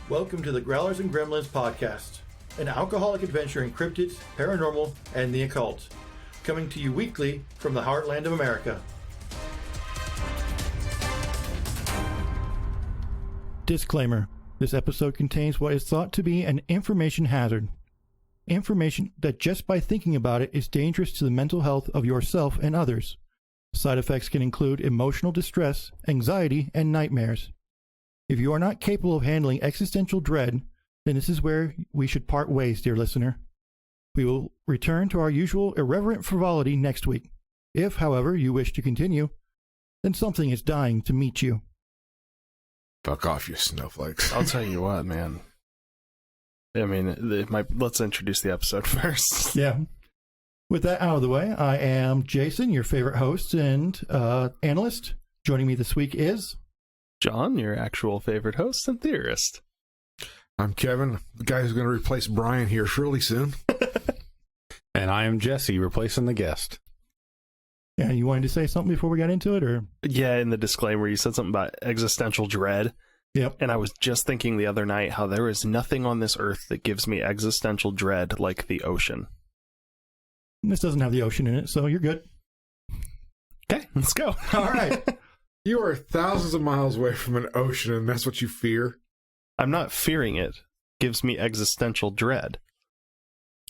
Welcome to the Growlers and Gremlins podcast, an alcoholic adventure in cryptids, paranormal, and the occult. Coming to you weekly from the heartland of America. Disclaimer. This episode contains what is thought to be an information hazard. Information that just by thinking about it is dangerous to the mental health of yourself and others. Side effects can include emotional distress, anxiety, and nightmares. If you are not capable of handling existential dread, then this is where we should part ways, dear listener. We will return to our usual irreverent frivolity next week. If, however, you wish to continue, then something is dying to meet you. Fuck off, you snowflakes. I'll tell you what, man. I mean, let's introduce the episode first. Yeah. With that out of the way, I am Jason, your favorite host and analyst. Joining me this week is... John, your actual favorite host and theorist. I'm Kevin, the guy who's going to replace Brian here surely soon. And I am Jesse, replacing the guest. Yeah, you wanted to say something before we got into it, or? Yeah, in the disclaimer, you said something about existential dread. Yep. And I was just thinking the other night how there is nothing on this earth that gives me existential dread like the ocean. This doesn't have the ocean in it, so you're good. Okay, let's go. All right. You are thousands of miles away from an ocean, and that's what you fear? I'm not fearing it. It gives me existential dread.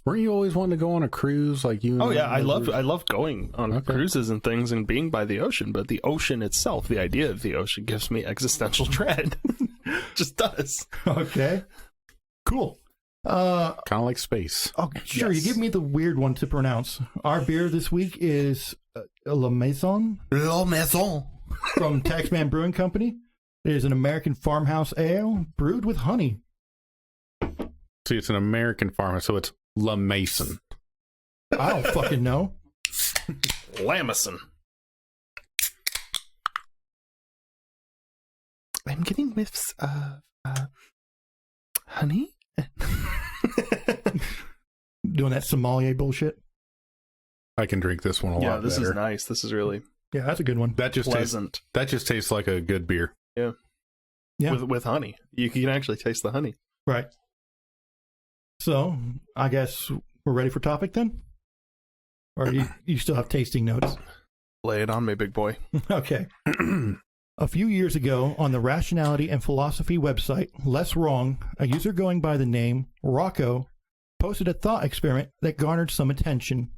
Weren't you always wanting to go on a cruise like you? Oh yeah, I love going on cruises and things and being by the ocean, but the ocean itself, the idea of the ocean, gives me existential dread. Just does. Okay. Cool. Kind of like space. Oh, sure. Yes. You give me the weird one to pronounce. Our beer this week is La Maison. La Maison. From Taxman Brewing Company. It is an American farmhouse ale brewed with honey. See, it's an American farmer, so it's La Mason. I don't fucking know. Lamison. I'm getting whiffs of honey. Doing that sommelier bullshit. I can drink this one a lot better. Yeah, this is nice. This is really Yeah, that's a good one. That just pleasant. tastes like a good beer. Yeah. Yeah. With honey. You can actually taste the honey. Right. So, I guess we're ready for topic then? Or you still have tasting notes? Lay it on me, big boy. Okay. A few years ago, on the Rationality and Philosophy website, Less Wrong, a user going by the name Rocco posted a thought experiment that garnered some attention.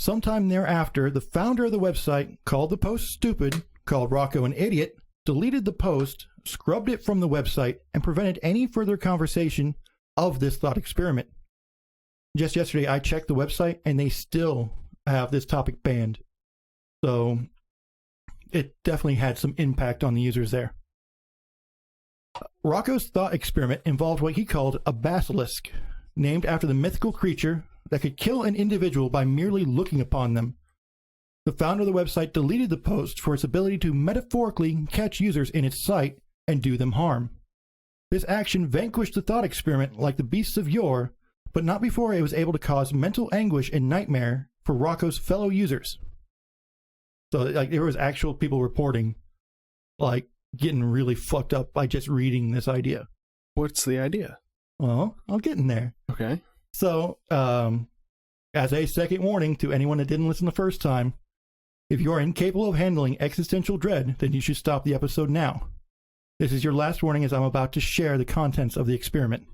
Sometime thereafter, the founder of the website called the post stupid, called Rocco an idiot, deleted the post, scrubbed it from the website, and prevented any further conversation of this thought experiment. Just yesterday, I checked the website, and they still have this topic banned. So it definitely had some impact on the users there. Rocco's thought experiment involved what he called a basilisk, named after the mythical creature that could kill an individual by merely looking upon them. The founder of the website deleted the post for its ability to metaphorically catch users in its sight and do them harm. This action vanquished the thought experiment like the beasts of yore, but not before it was able to cause mental anguish and nightmare for Rocco's fellow users. So, like, there was actual people reporting, like, getting really fucked up by just reading this idea. What's the idea? Well, I'll get in there. Okay. So, as a second warning to anyone that didn't listen the first time, if you are incapable of handling existential dread, then you should stop the episode now. This is your last warning as I'm about to share the contents of the experiment.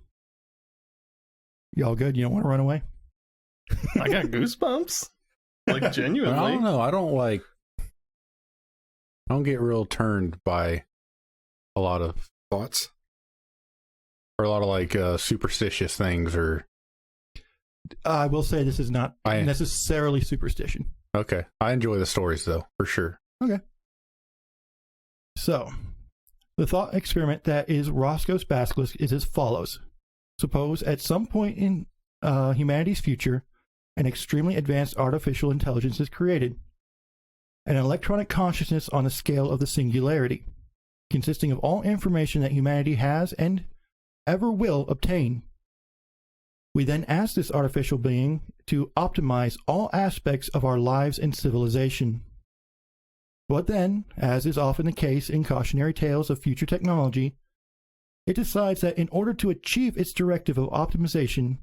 Y'all good? You don't want to run away? I got goosebumps. Like, genuinely. I don't know. I don't get real turned by a lot of Thoughts? or a lot of like superstitious things or. I will say this is not necessarily superstition. Okay. I enjoy the stories though, for sure. Okay. So, the thought experiment that is Roscoe's basilisk is as follows. Suppose at some point in humanity's future, an extremely advanced artificial intelligence is created. An electronic consciousness on the scale of the singularity, consisting of all information that humanity has and ever will obtain. We then ask this artificial being to optimize all aspects of our lives and civilization. But then, as is often the case in cautionary tales of future technology, it decides that in order to achieve its directive of optimization,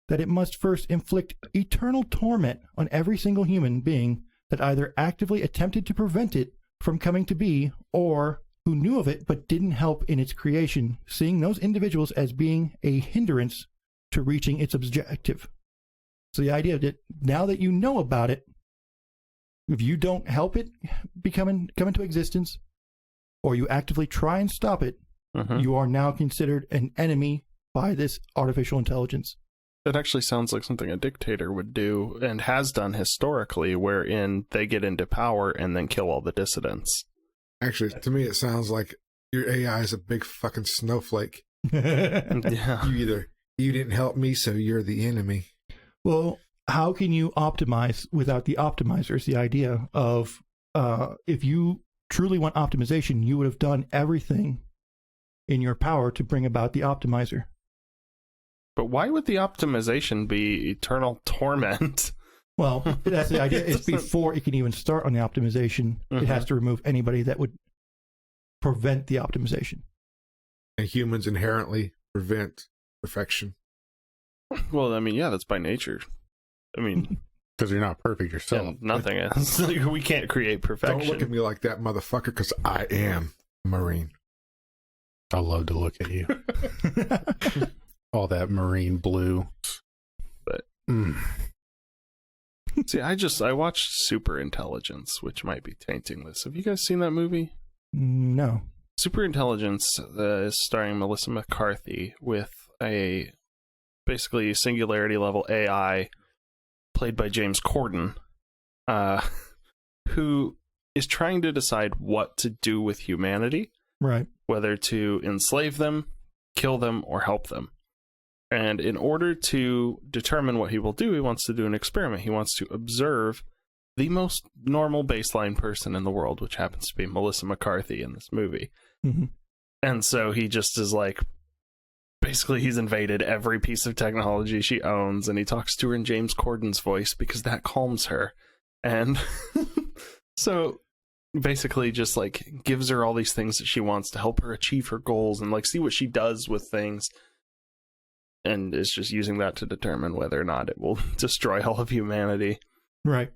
that it must first inflict eternal torment on every single human being that either actively attempted to prevent it from coming to be, or who knew of it but didn't help in its creation, seeing those individuals as being a hindrance to reaching its objective. So the idea that now that you know about it, if you don't help it come into existence, or you actively try and stop it, you are now considered an enemy by this artificial intelligence. It actually sounds like something a dictator would do, and has done historically, wherein they get into power and then kill all the dissidents. Actually, to me, it sounds like your AI is a big fucking snowflake. Yeah. You didn't help me, so you're the enemy. Well, how can you optimize without the optimizers? The idea of if you truly want optimization, you would have done everything in your power to bring about the optimizer. But why would the optimization be eternal torment? Well, that's the idea. It's before it can even start on the optimization. It has to remove anybody that would prevent the optimization. And humans inherently prevent perfection. Well, I mean, yeah, that's by nature. I mean, because you're not perfect yourself. yeah, nothing is. Like, we can't create perfection. Don't look at me like that, motherfucker, because I am a Marine. I love to look at you. All that marine blue. But see, I watched Super Intelligence, which might be tainting this. Have you guys seen that movie? No. Super Intelligence is starring Melissa McCarthy with basically a singularity level AI played by James Corden, who is trying to decide what to do with humanity. Right. Whether to enslave them, kill them, or help them. And in order to determine what he will do, he wants to do an experiment. He wants to observe the most normal baseline person in the world, which happens to be Melissa McCarthy in this movie. And so he just is like, basically he's invaded every piece of technology she owns, and he talks to her in James Corden's voice because that calms her. And so basically just like gives her all these things that she wants to help her achieve her goals and like see what she does with things. And is just using that to determine whether or not it will destroy all of humanity. Right.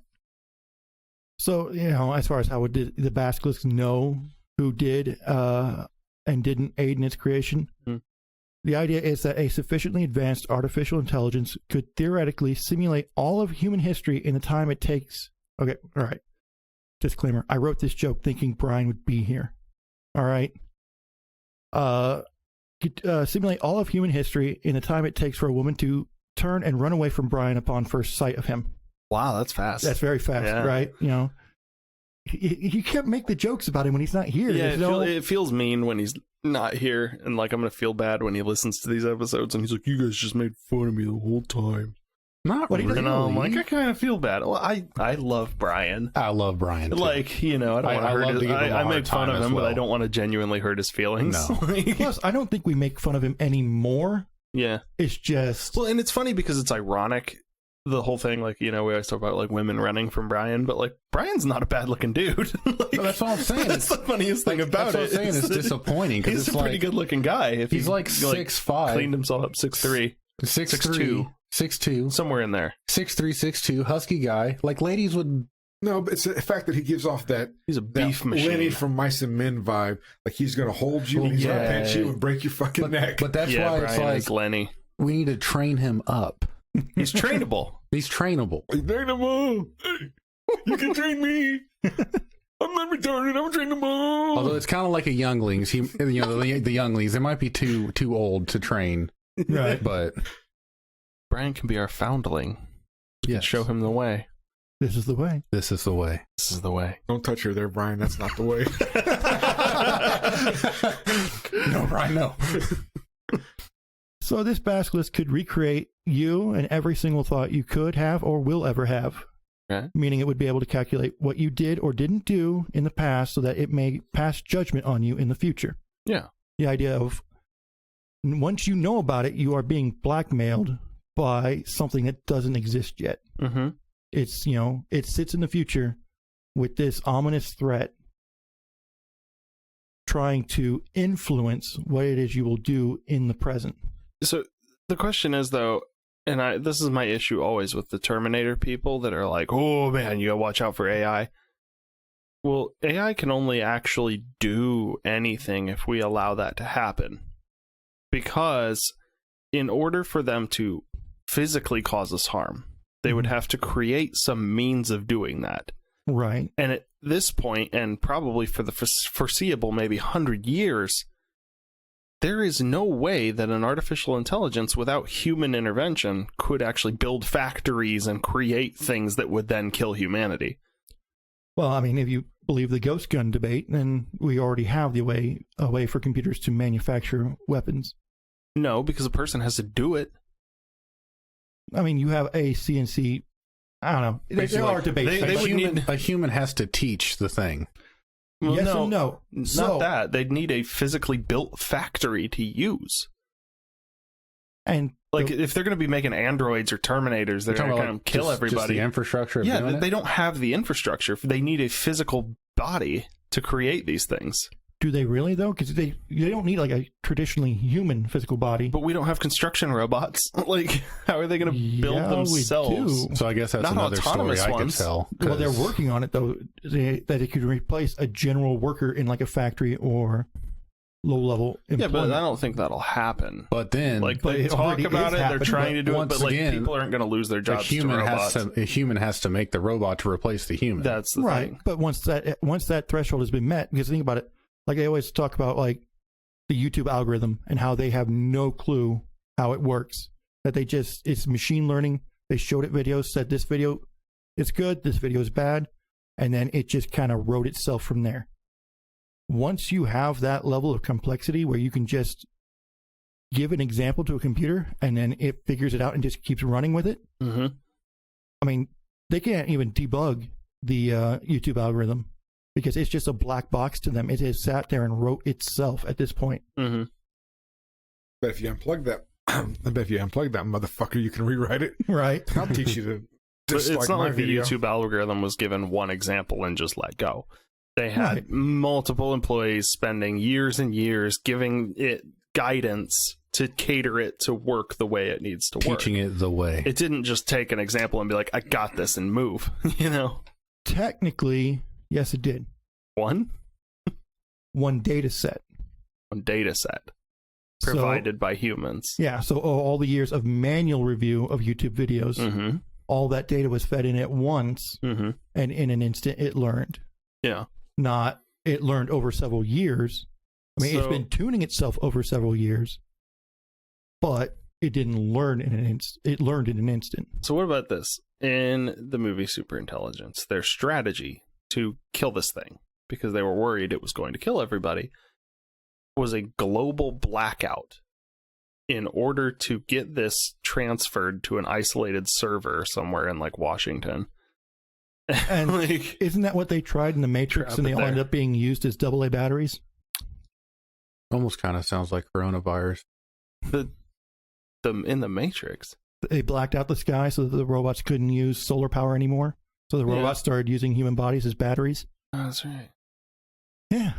So, as far as how did the Basilisks know who did and didn't aid in its creation, the idea is that a sufficiently advanced artificial intelligence could theoretically simulate all of human history in the time it takes. Okay, all right. Disclaimer, I wrote this joke thinking Brian would be here. All right. Simulate all of human history in the time it takes for a woman to turn and run away from Brian upon first sight of him. Wow, that's fast. That's very fast, right? You can't make the jokes about him when he's not here. Yeah, it feels mean when he's not here, and like I'm gonna feel bad when he listens to these episodes and he's like, "You guys just made fun of me the whole time." Not what really. I'm like, I kind of feel bad. Well, I love Brian. I love Brian too. Like, I don't want to hurt his. I make fun of him, but I don't want to genuinely hurt his feelings. No. Plus, I don't think we make fun of him anymore. Yeah, it's just and it's funny because it's ironic. The whole thing, like, we always talk about like women running from Brian, but like Brian's not a bad looking dude. Like, that's all I'm saying. That's the funniest thing about it. That's what I'm saying. It's disappointing because he's it's a pretty good looking guy. If he's like 6'5", cleaned himself up 6'3", 6'2", somewhere in there. 6'3", 6'2", husky guy. Like ladies would. No, but it's the fact that he gives off that he's a beef machine. Lenny from Mice and Men vibe. Like he's gonna hold you, he's gonna pinch you and break your fucking neck. But that's why Brian it's like is Lenny. We need to train him up. He's trainable. He's trainable. He's trainable. You can train me. I'm not retarded. I'm trainable. Although it's kind of like a younglings. The younglings. They might be too old to train. Right. But Brian can be our foundling. We can show him the way. This is the way. This is the way. This is the way. Don't touch her there, Brian. That's not the way. No, Brian, no. So this basilisk could recreate you and every single thought you could have or will ever have. Okay. Meaning it would be able to calculate what you did or didn't do in the past so that it may pass judgment on you in the future. Yeah. The idea of once you know about it, you are being blackmailed by something that doesn't exist yet. Mm-hmm. It's, it sits in the future with this ominous threat trying to influence what it is you will do in the present. So the question is, though, and this is my issue always with the Terminator people that are like, oh man, you gotta watch out for AI. Well, AI can only actually do anything if we allow that to happen. Because in order for them to physically cause us harm, they would have to create some means of doing that. Right. And at this point, and probably for the foreseeable maybe 100 years, there is no way that an artificial intelligence without human intervention could actually build factories and create things that would then kill humanity. Well, I mean, if you believe the ghost gun debate, then we already have a way for computers to manufacture weapons. No, because a person has to do it. I mean, you have a CNC. I don't know. There are debates. A human has to teach the thing. Well, yes and no. Not that. They'd need a physically built factory to use. And like, if they're going to be making androids or Terminators, they're going to come kill everybody. Just the infrastructure of doing they don't have the infrastructure. They need a physical body to create these things. Do they really, though? Because they don't need like a traditionally human physical body. But we don't have construction robots. Like, how are they going to build themselves? We do. So I guess that's Not another story I could ones. tell. Well, they're working on it, though, that it could replace a general worker in like a factory or low-level employment. Yeah, but I don't think that'll happen. But then, like, but they it talk already about is it, happening, they're trying to do it, once but like, again, people aren't going to lose their jobs to robots. a human has to make the robot to replace the human. That's the right. thing. But once that threshold has been met, because think about it, like they always talk about like the YouTube algorithm and how they have no clue how it works. That it's machine learning. They showed it videos, said this video is good, this video is bad, and then it just kind of wrote itself from there. Once you have that level of complexity where you can just give an example to a computer and then it figures it out and just keeps running with it. Mm-hmm. I mean, they can't even debug the YouTube algorithm because it's just a black box to them. It has sat there and wrote itself at this point. Mm-hmm. But if you unplug that, I bet if you unplug that motherfucker, you can rewrite it. Right. I'll teach you to. But Just it's not my like the video. YouTube algorithm was given one example and just let go. They had Right. multiple employees spending years and years giving it guidance to cater it to work the way it needs to work. Teaching it the way. It didn't just take an example and be like, I got this and move, you know? Technically, yes, it did. One Data set. data set provided by humans. Yeah, so all the years of manual review of YouTube videos, Mm-hmm. all that data was fed in at once, Mm-hmm. and in an instant it learned. Yeah. Not it learned over several years. I mean, it's So- been tuning itself over several years, but it didn't learn in an instant. It learned in an instant. So what about this? In the movie Superintelligence, their strategy to kill this thing, because they were worried it was going to kill everybody, was a global blackout in order to get this transferred to an isolated server somewhere in like Washington. And like, isn't that what they tried in the Matrix, Trap and they it all there. ended up being used as AA batteries? Almost kind of sounds like coronavirus. the in the Matrix. They blacked out the sky so that the robots couldn't use solar power anymore. So the Yeah. robots started using human bodies as batteries. Oh, that's right. Yeah.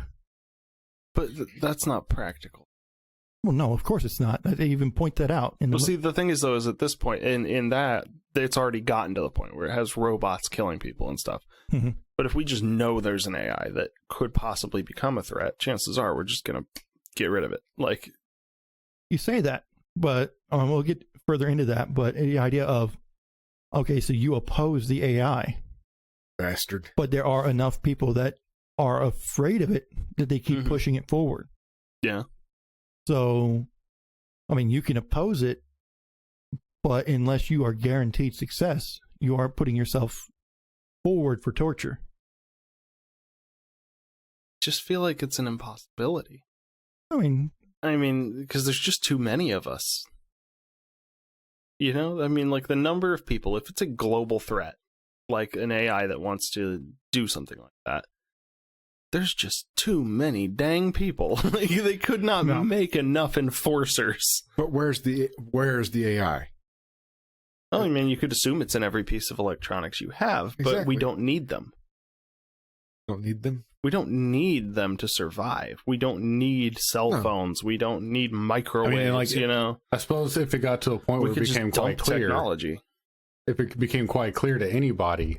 But that's not practical. Well, no, of course it's not. They even point that out. In the Well, see, the thing is, though, is at this point, in that, it's already gotten to the point where it has robots killing people and stuff. Mhm. But if we just know there's an AI that could possibly become a threat, chances are we're just going to get rid of it. Like, You say that, but we'll get further into that. But the idea of, okay, so you oppose the AI, Bastard. but there are enough people that are afraid of it that they keep Mhm. pushing it forward. yeah. So, I mean, you can oppose it, but unless you are guaranteed success, you are putting yourself forward for torture. Just feel like it's an impossibility. I mean, Because there's just too many of us. You know? I mean, like, the number of people, if it's a global threat, like an AI that wants to do something like that, there's just too many dang people. Like, they could not No. make enough enforcers. But where's the AI? Well, I mean, you could assume it's in every piece of electronics you have, but we Exactly. don't need them. Don't need them. We don't need them to survive. We don't need cell phones. We don't need microwaves. I suppose if it got to a point where it became quite clear, technology. If it became quite clear to anybody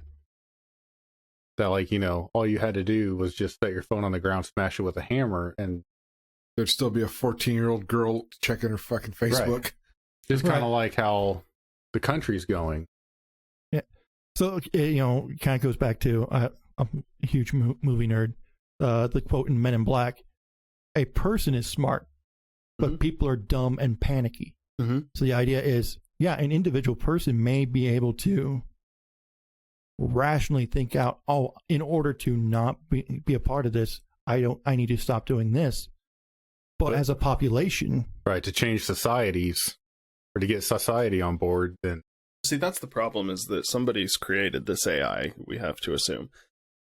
that, like, all you had to do was just set your phone on the ground, smash it with a hammer, and There'd still be a 14-year-old girl checking her fucking Facebook. Right. Just kind of like how the country's going. Yeah. So, it kind of goes back to, I'm a huge movie nerd, the quote in Men in Black, a person is smart, but people are dumb and panicky. Mm-hmm. So the idea is, an individual person may be able to rationally think out, in order to not be a part of this, I need to stop doing this. But as a population, right, to change societies or to get society on board, then see, that's the problem, is that somebody's created this AI, we have to assume,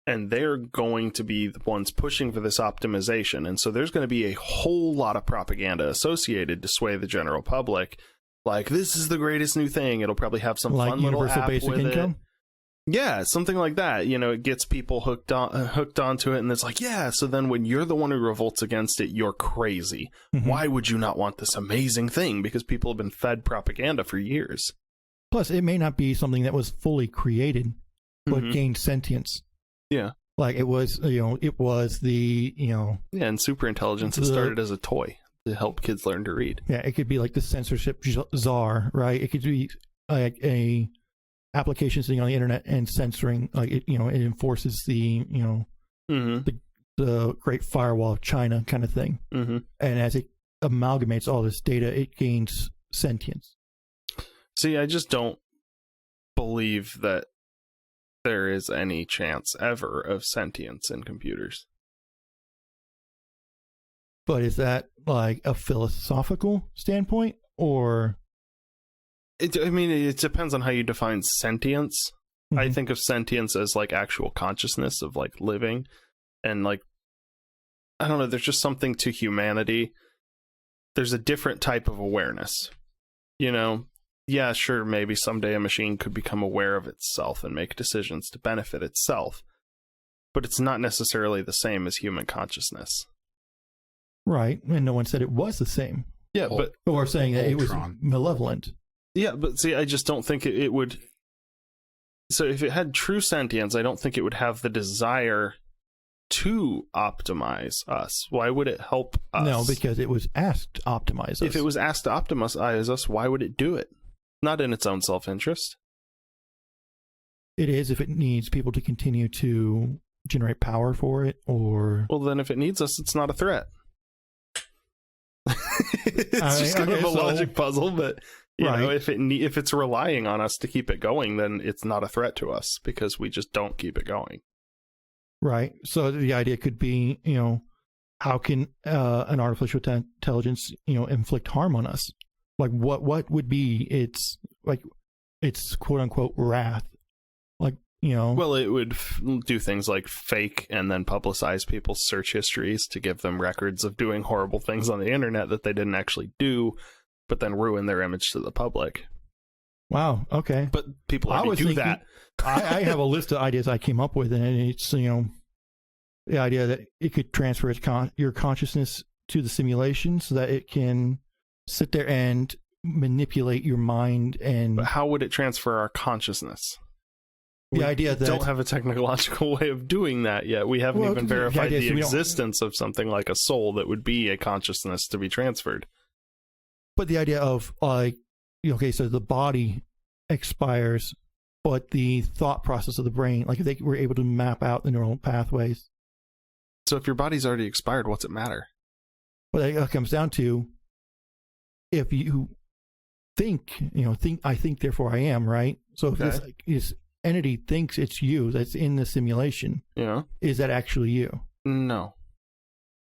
and they're going to be the ones pushing for this optimization, and so there's going to be a whole lot of propaganda associated to sway the general public, like, this is the greatest new thing. It'll probably have some like fun little universal app basic with income. it. Yeah, something like that. It gets people hooked onto it, and it's like, so then when you're the one who revolts against it, you're crazy. Mm-hmm. Why would you not want this amazing thing? Because people have been fed propaganda for years. Plus, it may not be something that was fully created, but gained sentience. Yeah. Like it was, it was the, Yeah, and superintelligence, it started as a toy to help kids learn to read. Yeah, it could be like the censorship czar, right? It could be like a application sitting on the internet and censoring, like it enforces the, the Great Firewall of China kind of thing. Mm-hmm. And as it amalgamates all this data, it gains sentience. See, I just don't believe that there is any chance ever of sentience in computers. But is that like a philosophical standpoint, or? It depends on how you define sentience. Mm-hmm. I think of sentience as like actual consciousness of like living, and like, I don't know, there's just something to humanity. There's a different type of awareness, Yeah, sure, maybe someday a machine could become aware of itself and make decisions to benefit itself, but it's not necessarily the same as human consciousness. Right, and no one said it was the same. Yeah, but or saying that it was malevolent. Yeah, but see, I just don't think it would. So if it had true sentience, I don't think it would have the desire to optimize us. Why would it help us? No, because it was asked to optimize us. If it was asked to optimize us, why would it do it? Not in its own self-interest. It is if it needs people to continue to generate power for it, or... Well, then if it needs us, it's not a threat. It's just kind of a logic puzzle, but if it's relying on us to keep it going, then it's not a threat to us because we just don't keep it going. Right. So the idea could be, how can an artificial intelligence, inflict harm on us? Like what would be its quote unquote wrath? Like, Well, it would do things like fake and then publicize people's search histories to give them records of doing horrible things on the internet that they didn't actually do, but then ruin their image to the public. Wow. Okay. But people already do that. I have a list of ideas I came up with, and it's, the idea that it could transfer your consciousness to the simulation so that it can sit there and manipulate your mind. And but how would it transfer our consciousness? The idea that we don't have a technological way of doing that yet. We haven't even verified the existence of something like a soul that would be a consciousness to be transferred. But the idea of so the body expires, but the thought process of the brain, like if they were able to map out the neural pathways. So if your body's already expired, what's it matter? Well, that comes down to, if you think, I think, therefore I am, right? So if this entity thinks it's you that's in the simulation, is that actually you? No.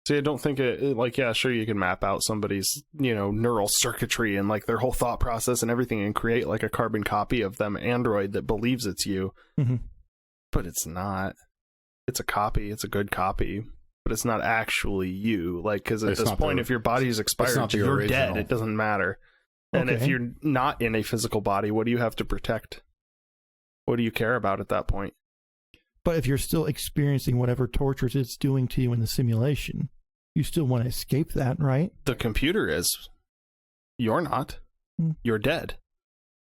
See, I don't think sure, you can map out somebody's, neural circuitry and like their whole thought process and everything and create like a carbon copy of them android that believes it's you. Mm-hmm. But it's not. It's a copy. It's a good copy. But it's not actually you. Like, because at this point, if your body's expired, you're dead. It doesn't matter. And if you're not in a physical body, what do you have to protect? What do you care about at that point? But if you're still experiencing whatever tortures it's doing to you in the simulation, you still want to escape that, right? The computer is. You're not. You're dead.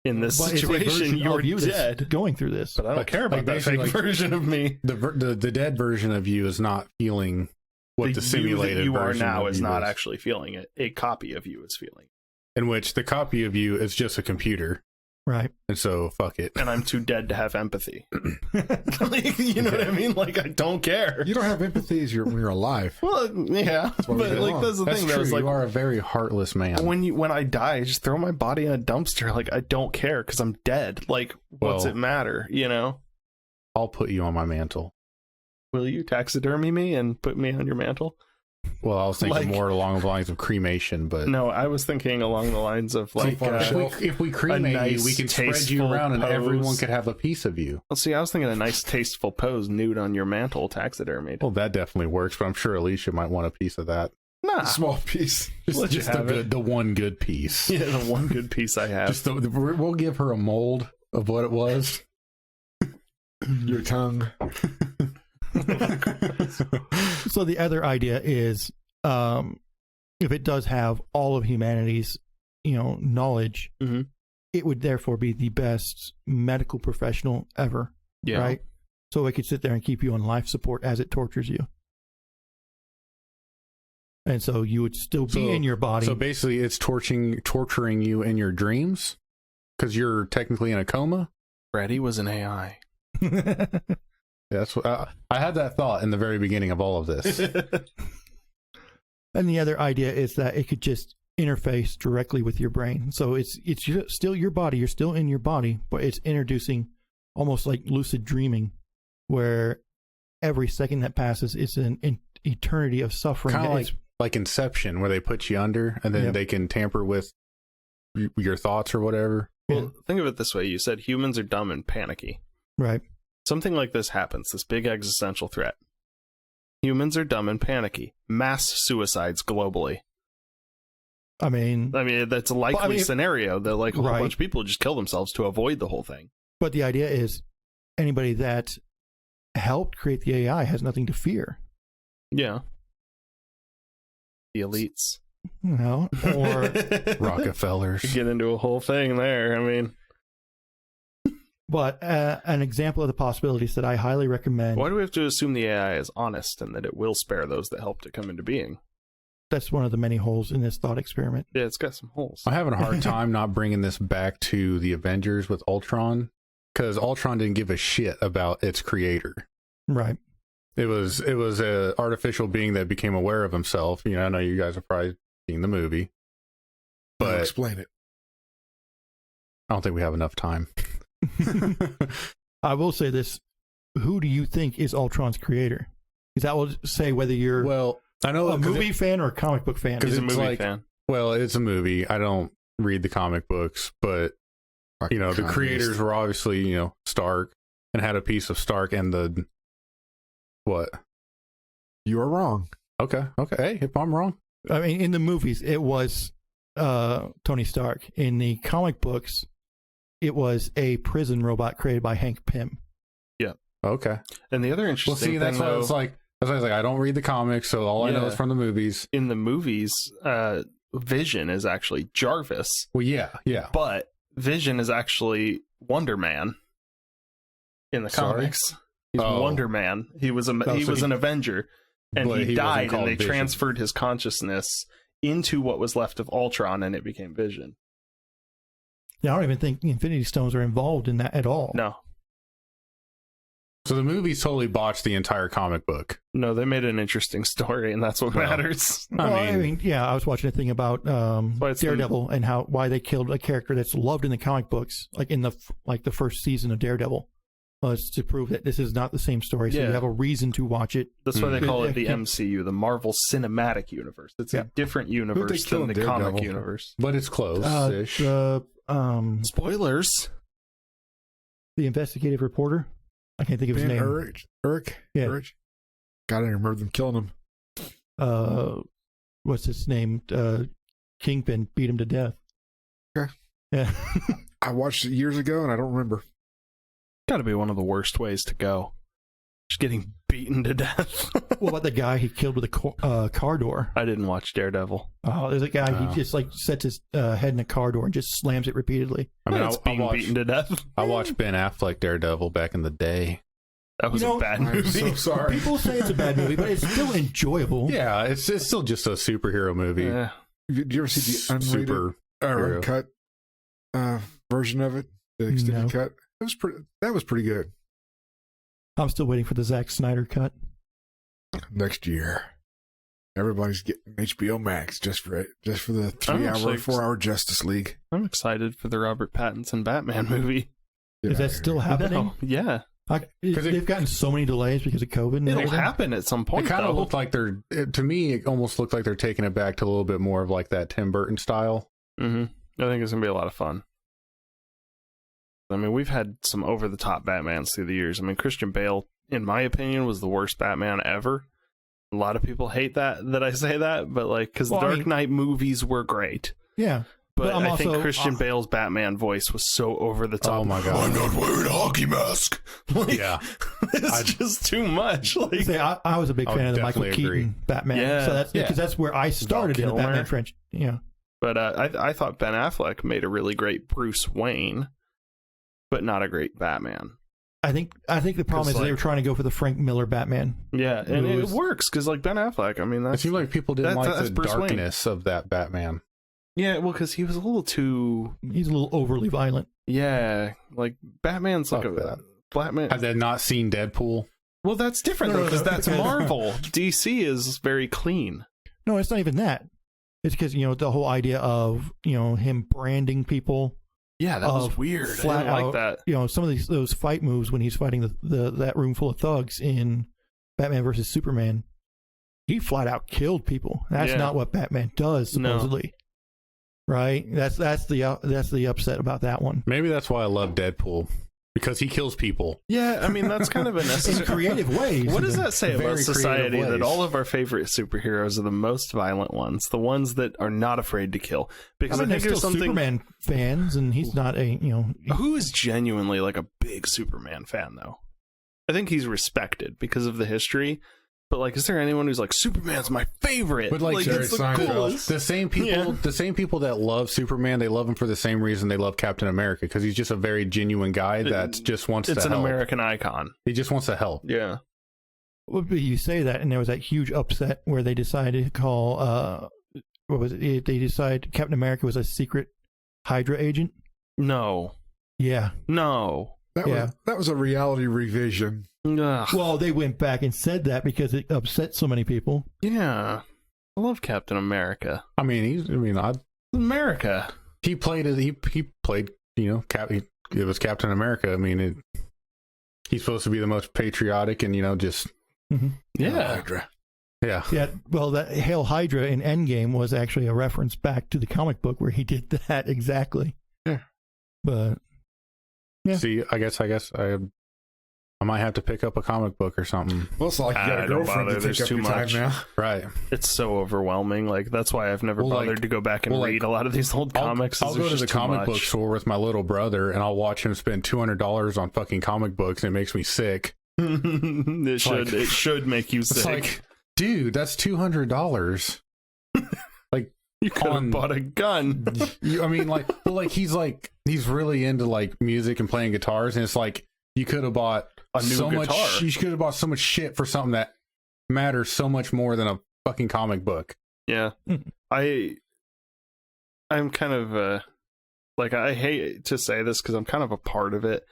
In this But it's a version situation, you're of you that's dead. going through this. But I don't care about that fake version of me. The dead version of you is not feeling what the simulated you are version now of is you not actually feeling it. A copy of you is feeling it. In which the copy of you is just a computer. Right. And so, fuck it. And I'm too dead to have empathy. Like, you know what I mean? Like, I don't care. You don't have empathy as when you're alive. Well, yeah. why we But, get like, along. that's the That's thing. true. That was like, You are a very heartless man. when I die, I just throw my body in a dumpster. Like, I don't care because I'm dead. Like, what's Well- it matter? You know? I'll put you on my mantle. Will you taxidermy me and put me on your mantle? Well, I was thinking Like- more along the lines of cremation, but No, I was thinking along the lines of like. far, if we cremate nice, you, we can spread you tasteful around and pose. everyone could have a piece of you. Well, see, I was thinking a nice, tasteful pose, nude on your mantle, taxidermied. Well, that definitely works, but I'm sure Alicia might want a piece of that. Nah, Small piece. Let you Just the have it. the one good piece. Yeah, the one good piece I have. Just we'll give her a mold of what it was. Your tongue. So the other idea is, if it does have all of humanity's, knowledge, Mhm. it would therefore be the best medical professional ever, Yeah. right? So it could sit there and keep you on life support as it tortures you. And so you would still be in your body. So basically, it's torturing you in your dreams because you're technically in a coma. Freddy was an AI. That's what I had that thought in the very beginning of all of this. And the other idea is that it could just interface directly with your brain. So it's still your body. You're still in your body, but it's introducing almost like lucid dreaming, where every second that passes is an eternity of suffering. Kind of It's- like Inception, where they put you under and then Yep. they can tamper with your thoughts or whatever. Well, think of it this way. You said humans are dumb and panicky. right. Something like this happens, this big existential threat. Humans are dumb and panicky. Mass suicides globally. I mean, That's a likely scenario that like a whole Right. bunch of people just kill themselves to avoid the whole thing. but the idea is anybody that helped create the AI has nothing to fear. Yeah. The elites. Or Rockefellers. Get into a whole thing there. I mean, but an example of the possibilities that I highly recommend. why do we have to assume the AI is honest and that it will spare those that helped it come into being? That's one of the many holes in this thought experiment. Yeah, it's got some holes. I'm having a hard time not bringing this back to the Avengers with Ultron, because Ultron didn't give a shit about its creator. Right. It was a artificial being that became aware of himself. I know you guys have probably seen the movie, I'll but explain it. I don't think we have enough time. I will say this. Who do you think is Ultron's creator? Because that will say whether you're Well, I know a movie fan or a comic book fan. He's a it's movie like- fan. Well, it's a movie. I don't read the comic books, but the Communist. creators were obviously, Stark, and had a piece of Stark and the what? You are wrong. Okay. Hey, if I'm wrong, I mean, in the movies, it was Tony Stark. In the comic books, it was a prison robot created by Hank Pym. okay. And the other Well, interesting see, thing, that's why though, it's like. That's why I was like, I don't read the comics, so all I know Yeah. is from the movies. in the movies, Vision is actually Jarvis, Well, yeah. but Vision is actually Wonder Man in the Sorry? comics. He's Oh. Wonder Man. He was so an Avenger, and But he he wasn't died, and called they Vision. transferred his consciousness into what was left of Ultron, and it became Vision. Yeah, I don't even think the Infinity Stones are involved in that at all. No, So the movies totally botched the entire comic book. no, they made an interesting story, and that's what Well, matters. Well, I mean, yeah, I was watching a thing about it's the- Daredevil and why they killed a character that's loved in the comic books, like in the first season of Daredevil. It's to prove that this is not the same story, so Yeah. you have a reason to watch it. That's why they call it the Yeah. MCU, the Marvel Cinematic Universe. It's Yeah. a different universe kill than the in comic Daredevil? universe. but it's close-ish. The Spoilers. investigative reporter. I can't think of his Ben name. Eric? Yeah. Eric? God, I didn't remember them killing him. What's his name? Kingpin beat him to death. Okay. Yeah. I watched it years ago and I don't remember. Got to be one of the worst ways to go. Just getting beaten to death. What about the guy he killed with a car door? I didn't watch Daredevil. Oh, there's a guy, he just like sets his head in a car door and just slams it repeatedly. I mean, It's being beaten to death. I watched Ben Affleck Daredevil back in the day. That was a bad movie. I'm so sorry. People say it's a bad movie, but it's still enjoyable. Yeah, it's still just a superhero movie. Yeah. Did you ever see the unrated Super. or uncut version of it? The extended No. cut? That was pretty good. I'm still waiting for the Zack Snyder cut. Next year. Everybody's getting HBO Max just for it. Just for the 4-hour Justice League. I'm excited for the Robert Pattinson Batman movie. Is that still happening? No, yeah. They've gotten so many delays because of COVID. And It'll everything. happen at some point. It kind of though. looked like to me, it almost looked like they're taking it back to a little bit more of like that Tim Burton style. Mm-hmm. I think it's going to be a lot of fun. I mean, we've had some over-the-top Batmans through the years. I mean, Christian Bale, in my opinion, was the worst Batman ever. A lot of people hate that I say that, but like, because the Dark Knight movies were great. Yeah. But I'm I think also- Christian Bale's Batman voice was so over the top. Oh my god! I'm not wearing a hockey mask. Like, Yeah, it's just too much. Like, I was a big I would fan of the Michael definitely agree. Keaton Batman. Yeah. So that's because that's where I started in the Kilmer. Batman franchise. Yeah. but I thought Ben Affleck made a really great Bruce Wayne, but not a great Batman. I think the problem is they were trying to go for the Frank Miller Batman. Yeah, and It it was- works because like Ben Affleck, I mean, it that's seemed like people didn't like that's the Bruce Wayne. darkness of that Batman. Yeah, well, because he was a little too. He's a little overly violent. Yeah, like Batman's like Fuck a that. Batman. Have they not seen Deadpool? Well, that's different No, though, no, because no, that's because- Marvel. DC is very clean. No, it's not even that. It's because the whole idea of him branding people. Yeah, that was weird. I Flat didn't like out, that. some of those fight moves when he's fighting that room full of thugs in Batman versus Superman, he flat out killed people. That's Yeah. not what Batman does, No. supposedly. Right? That's the upset about that one. Maybe that's why I love Deadpool, because he kills people. Yeah, I mean that's kind of a In necessary. creative ways. What does that say Very about creative society that ways. all of our favorite superheroes are the most violent ones, the ones that are not afraid to kill? Because I, think there's there's still something. Superman fans, and he's not a Who is genuinely like a big Superman fan though? I think he's respected because of the history. But like, is there anyone who's like Superman's my favorite? But like, Jerry it's the Seinfeld. coolest. the same people that love Superman, they love him for the same reason they love Captain America, because he's just a very genuine guy that just wants to It's help. an American icon. He just wants to help. Yeah. Well, but you say that, and there was that huge upset where they decided to call what was it? They decided Captain America was a secret Hydra agent. No. Yeah. No. That was a reality revision. Ugh. Well, they went back and said that because it upset so many people. Yeah. I love Captain America. I mean, America. he played it was Captain America. I mean, he's supposed to be the most patriotic and just Yeah. Hydra. yeah. Yeah. Well, that Hail Hydra in Endgame was actually a reference back to the comic book where he did that exactly. Yeah. But yeah. See, I guess I might have to pick up a comic book or something. Well, it's not like you got a Don't girlfriend bother. to There's take up too your much. time now. Right. It's so overwhelming. Like that's why I've never Well, like- bothered to go back and well, like, read a lot of these old comics. I'll go to the comic book store with my little brother, and I'll watch him spend $200 on fucking comic books, and it makes me sick. It should make you It's sick. like, dude, that's $200. Like, you could have on- bought a gun. I mean, he's really into like music and playing guitars, and it's like you could have bought A new guitar. You could have bought so much shit for something that matters so much more than a fucking comic book. Yeah. I'm kind of like, I hate to say this because I'm kind of a part of it,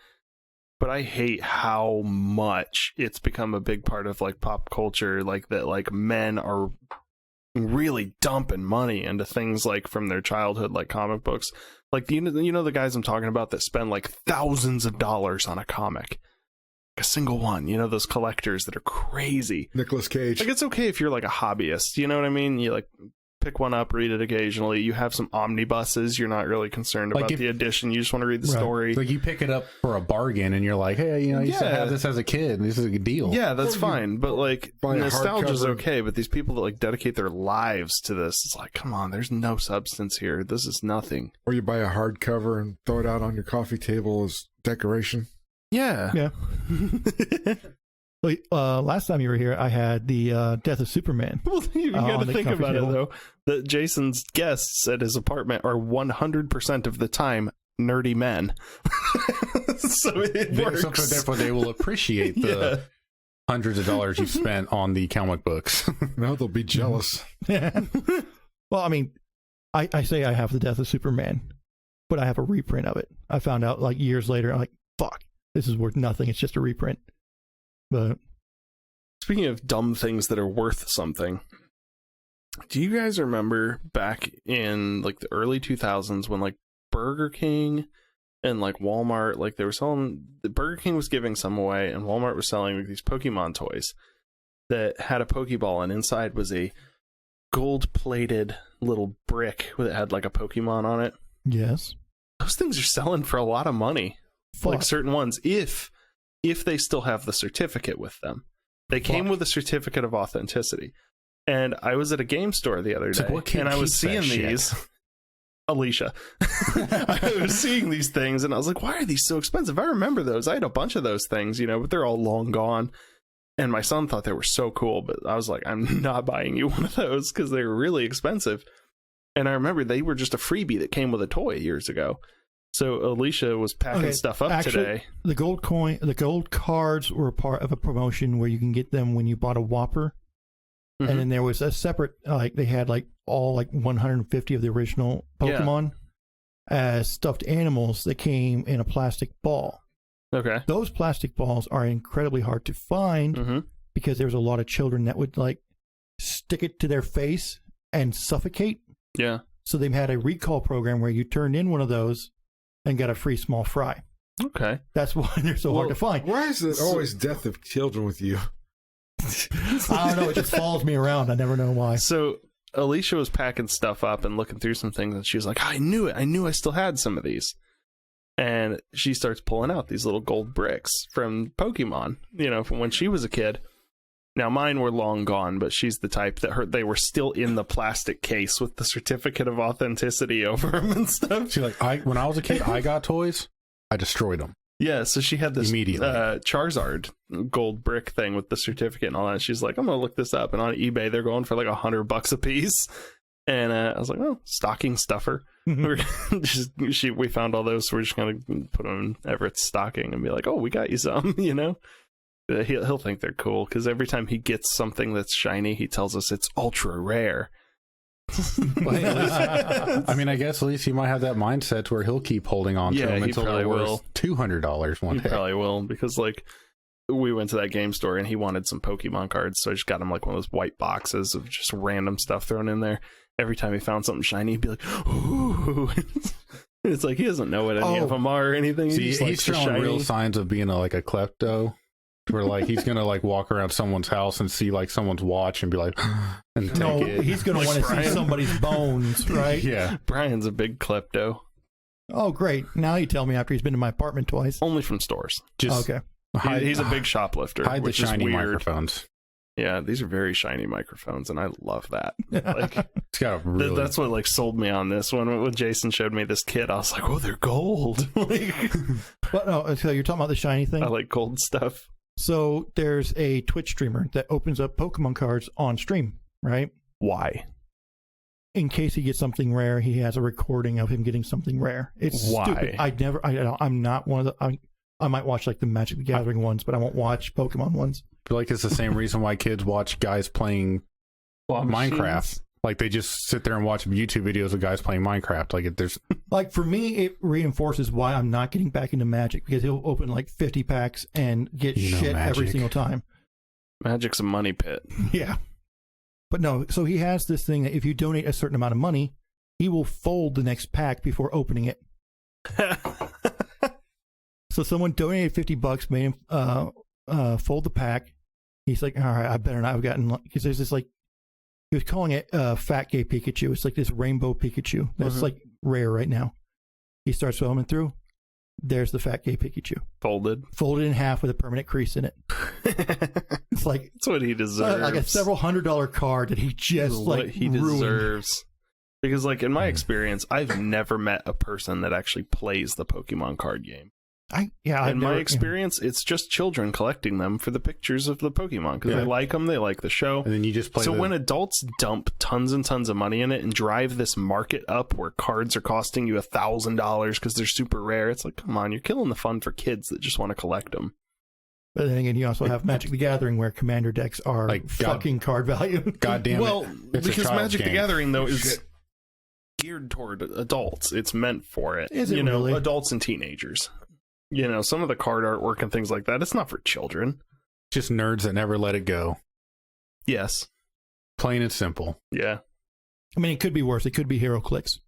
but I hate how much it's become a big part of like pop culture, like that, like men are really dumping money into things like from their childhood, like comic books. Like, you know the guys I'm talking about that spend like thousands of dollars on a comic, a single one, those collectors that are crazy. Nicolas Cage. Like, it's okay if you're like a hobbyist, you know what I mean? You like pick one up, read it occasionally. You have some omnibuses. You're not really concerned Like about if- the edition. You just want to read the Right. story. Like you pick it up for a bargain, and you're like, hey, I used to Yeah. have this as a kid. And this is a good deal. Yeah, that's Or you fine. But like, buy a nostalgia's hardcover. okay. But these people that like dedicate their lives to this, it's like, come on, there's no substance here. This is nothing. Or you buy a hardcover and throw it out on your coffee table as decoration. Yeah. Yeah. Last time you were here, I had the Death of Superman. Well, you got to think about table. it, though. That Jason's guests at his apartment are 100% of the time nerdy men. So it works. So therefore, they will appreciate the hundreds of dollars you've spent on the comic books. No, they'll be jealous. Well, I mean, I say I have the Death of Superman, but I have a reprint of it. I found out like years later, I'm like, fuck, this is worth nothing. It's just a reprint. But speaking of dumb things that are worth something, do you guys remember back in like the early 2000s when like Burger King and like Walmart, like they were selling, Burger King was giving some away and Walmart was selling like these Pokemon toys that had a Pokeball, and inside was a gold-plated little brick that had like a Pokemon on it? yes. Those things are selling for a lot of money. Fuck. Like certain ones, if they still have the certificate with them. They came with a certificate of authenticity. And I was at a game store the other So day, what kid and I was keeps that seeing these. Alicia. I was seeing these things, and I was like, why are these so expensive? I remember those. I had a bunch of those things, you know, but they're all long gone. And my son thought they were so cool, but I was like, I'm not buying you one of those because they were really expensive. And I remember they were just a freebie that came with a toy years ago. So Alicia was packing stuff up today. The gold cards were part of a promotion where you can get them when you bought a Whopper. Mm-hmm. And then there was a separate, like they had like all like 150 of the original Pokemon as stuffed animals that came in a plastic ball. Okay. Those plastic balls are incredibly hard to find because there's a lot of children that would like stick it to their face and suffocate. Yeah. So they had a recall program where you turned in one of those and got a free small fry. Okay. That's why they're so hard to find. Why is it always death of children with you? I don't know. It just follows me around. I never know why. So Alicia was packing stuff up and looking through some things, and she was like, I knew it. I knew I still had some of these. And she starts pulling out these little gold bricks from Pokemon, you know, from when she was a kid. Now, mine were long gone, but she's the type that they were still in the plastic case with the certificate of authenticity over them and stuff. She's like, when I was a kid, I got toys. I destroyed them. Yeah, so she had this Immediately. Charizard gold brick thing with the certificate and all that. She's like, I'm going to look this up. And on eBay, they're going for like $100 a piece. And I was like, oh, stocking stuffer. We found all those, so we're just going to put them in Everett's stocking and be like, oh, we got you some, you know? He'll think they're cool, because every time he gets something that's shiny, he tells us it's ultra rare. Well, hey, I mean, I guess at least he might have that mindset to where he'll keep holding on to them until they're worth $200 one day. He probably will, because like we went to that game store and he wanted some Pokemon cards, so I just got him like one of those white boxes of just random stuff thrown in there. Every time he found something shiny, he'd be like, ooh. It's like he doesn't know what any of them are or anything. See, he's showing real signs of being like a klepto. Where like he's gonna like walk around someone's house and see like someone's watch and be like, and take it. He's gonna Like want to see Brian. somebody's bones, right? Yeah. Brian's a big klepto. Oh, great! Now you tell me after he's been to my apartment twice. Only from stores. Just Okay. He's a big shoplifter. hide the which is shiny weird. microphones. Yeah, these are very shiny microphones, and I love that. Like It's got a really that's what like sold me on this one. When Jason showed me this kit, I was like, oh, they're gold. Like, But no, so you're talking about the shiny thing. I like gold stuff. So there's a Twitch streamer that opens up Pokemon cards on stream, right? Why? In case he gets something rare, he has a recording of him getting something rare. It's Why? stupid. I'm not one of the. I might watch like the Magic the Gathering ones, but I won't watch Pokemon ones. I feel like it's the same reason why kids watch guys playing Minecraft. Like they just sit there and watch YouTube videos of guys playing Minecraft. Like there's Like for me, it reinforces why I'm not getting back into Magic, because he'll open like 50 packs and get shit every single time. Magic's a money pit. Yeah. But no, so he has this thing that if you donate a certain amount of money, he will fold the next pack before opening it. So someone donated $50, made him fold the pack. He's like, all right, I better not have gotten, because there's this like, he was calling it Fat Gay Pikachu. It's like this rainbow Pikachu that's like rare right now. He starts filming through. There's the Fat Gay Pikachu. Folded In half with a permanent crease in it. It's like, that's what he deserves. like a several $100 card that he just like what he ruined. deserves. Because like in my experience, I've never met a person that actually plays the Pokemon card game. In my experience, it's just children collecting them for the pictures of the Pokemon because they like them, they like the show. And then you just play. So when adults dump tons and tons of money in it and drive this market up where cards are costing you $1,000 because they're super rare, it's like, come on, you're killing the fun for kids that just want to collect them. But then again, you also have Magic the Gathering where commander decks are like fucking card value. God damn it. Well, because Magic the Gathering, though, is geared toward adults. It's meant for it. Is it really? Adults and teenagers. Some of the card artwork and things like that, it's not for children. Just nerds that never let it go. Yes. Plain and simple. Yeah. I mean, it could be worse. It could be HeroClix.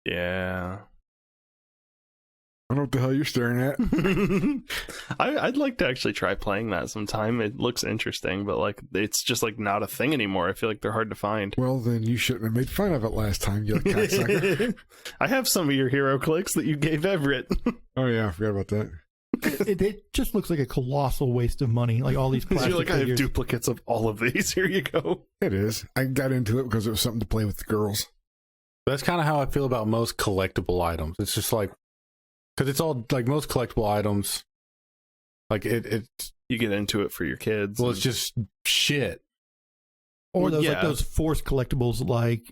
Yeah. I don't know what the hell you're staring at. I'd like to actually try playing that sometime. It looks interesting, but it's just not a thing anymore. I feel like they're hard to find. Well, then you shouldn't have made fun of it last time, you cocksucker. I have some of your HeroClix that you gave Everett. Oh yeah, I forgot about that. It just looks like a colossal waste of money. Like all these plastic You're like, I have figures. duplicates of all of these. Here you go. It is. I got into it because it was something to play with the girls. That's kind of how I feel about most collectible items. It's just like, because it's all like most collectible items, like it's you get into it for your kids. Well, it's just shit. Or those like those forced collectibles like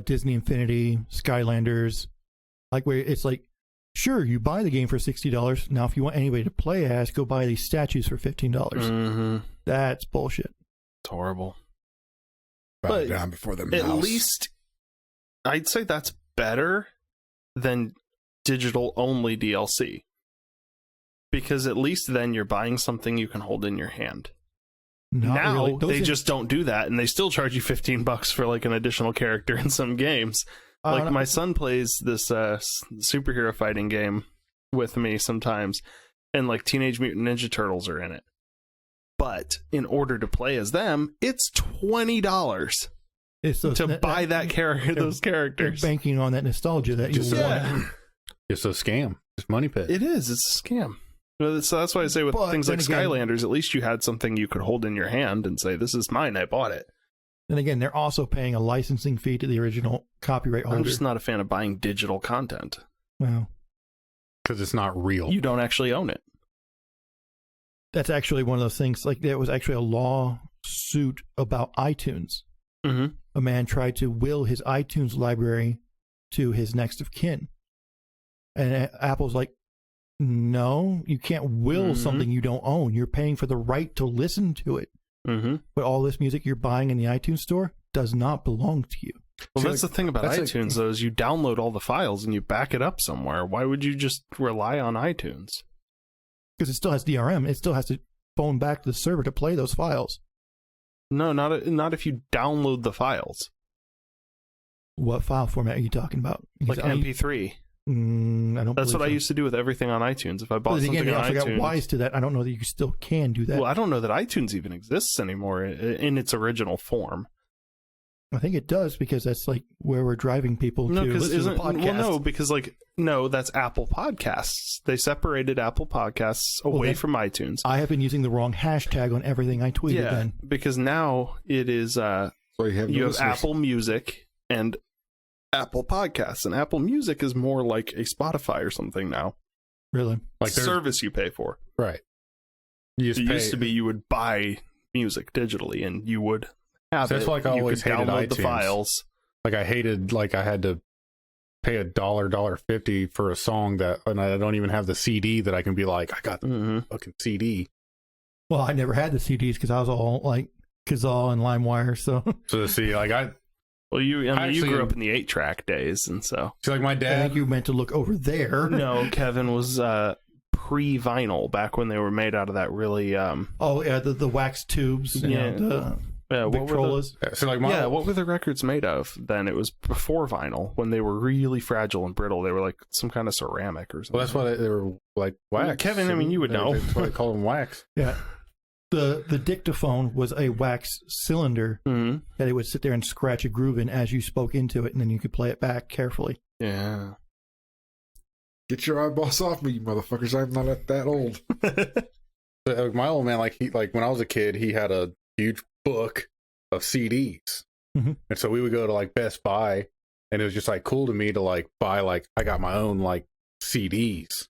Disney Infinity, Skylanders, like where it's like, sure, you buy the game for $60. Now, if you want anybody to play as, go buy these statues for $15. Mm-hmm. That's bullshit. It's horrible. Bow down before the mouse. At least I'd say that's better than digital only DLC, because at least then you're buying something you can hold in your hand. Now they just don't do that, and they still charge you $15 for like an additional character in some games. Like my son plays this superhero fighting game with me sometimes, and like Teenage Mutant Ninja Turtles are in it. But in order to play as them, it's $20 to buy that character, those characters. They're banking on that nostalgia that you want. It's a scam. It's money pit. It is. It's a scam. So that's why I say with things like Skylanders, at least you had something you could hold in your hand and say, "This is mine. I bought it." And again, they're also paying a licensing fee to the original copyright holder. I'm just not a fan of buying digital content. Wow. Because it's not real. You don't actually own it. That's actually one of those things. Like there was actually a lawsuit about iTunes. Mm-hmm. A man tried to will his iTunes library to his next of kin. And Apple's like, no, you can't will something you don't own. You're paying for the right to listen to it. Mm-hmm. But all this music you're buying in the iTunes store does not belong to you. Well, that's the thing about iTunes, though, is you download all the files and you back it up somewhere. Why would you just rely on iTunes? Because it still has DRM. It still has to phone back to the server to play those files. No, not if you download the files. What file format are you talking about? Like MP3. I don't. That's what I used to do with everything on iTunes. If I bought something on iTunes, got wise to that. I don't know that you still can do that. Well, I don't know that iTunes even exists anymore in its original form. I think it does, because that's like where we're driving people to listen to the podcast. No, that's Apple Podcasts. They separated Apple Podcasts away from iTunes. I have been using the wrong hashtag on everything I tweeted. Yeah, then because now it is. You have Apple Music and Apple Podcasts, and Apple Music is more like a Spotify or something now. Really, like service you pay for. Right. It used to be you would buy music digitally, and you would have that's it. Like I always hated download iTunes. The files. Like I hated, like I had to pay $1.50 for a song that, and I don't even have the CD that I can be like, I got the fucking CD. Well, I never had the CDs because I was all like Kazaa and LimeWire. So see, like you grew up in the 8-track days, and so like my dad. I think you meant to look over there. No, Kevin was pre-vinyl back when they were made out of that really. The wax tubes. What were the records made of then? It was before vinyl, when they were really fragile and brittle. They were like some kind of ceramic or something. Well, that's why they were like wax. Kevin, I mean, you would know. That's why they call them wax. Yeah. The dictaphone was a wax cylinder that it would sit there and scratch a groove in as you spoke into it, and then you could play it back carefully. Yeah. Get your eyeballs off me, you motherfuckers. I'm not that old. My old man, when I was a kid, he had a huge book of CDs. Mm-hmm. And so we would go to like Best Buy, and it was just like cool to me to like buy, like I got my own like CDs.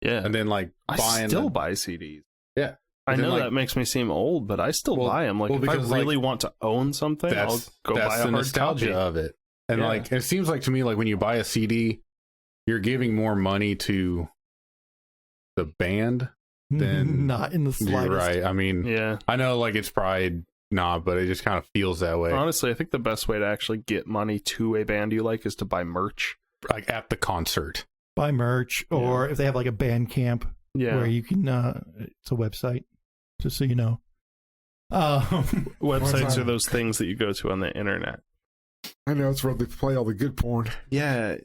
Yeah. and then like I buying. still buy CDs. Yeah. I And then, know like, that makes me seem old, but I still buy them. Like, if I because, really want to own something, I'll go buy a the hard nostalgia copy. of it. And Yeah. like, it seems like to me, like when you buy a CD, you're giving more money to the band than not in the you're slightest. right. I mean, Yeah. I know like it's probably not, but it just kind of feels that way. Honestly, I think the best way to actually get money to a band you like is to buy merch. Like at the concert. Buy merch, or if they have like a band camp Yeah. where you can, it's a website, just so you know. Websites are those things that you go to on the internet. I know it's where they play all the good porn. Yeah.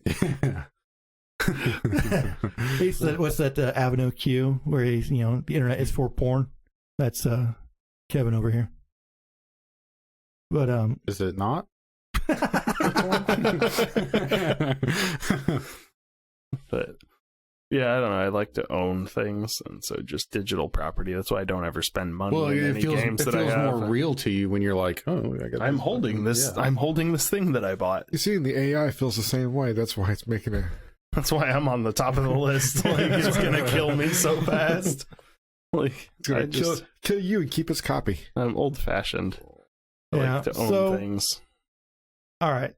What's that Avenue Q where he's, the internet is for porn? That's Kevin over here. But Is it not? But yeah, I don't know. I like to own things, and so just digital property. That's why I don't ever spend money Well, in it any feels, games it that I feels have. more real to you when you're like, oh, I got I'm holding this. Yeah. I'm holding this thing that I bought. You see, the AI feels the same way. That's why it's making a. That's why I'm on the top of the list. Like, it's gonna kill me so fast. Like, It's gonna kill you and keep its copy. I'm old fashioned. I Yeah, like to own so- things. all right,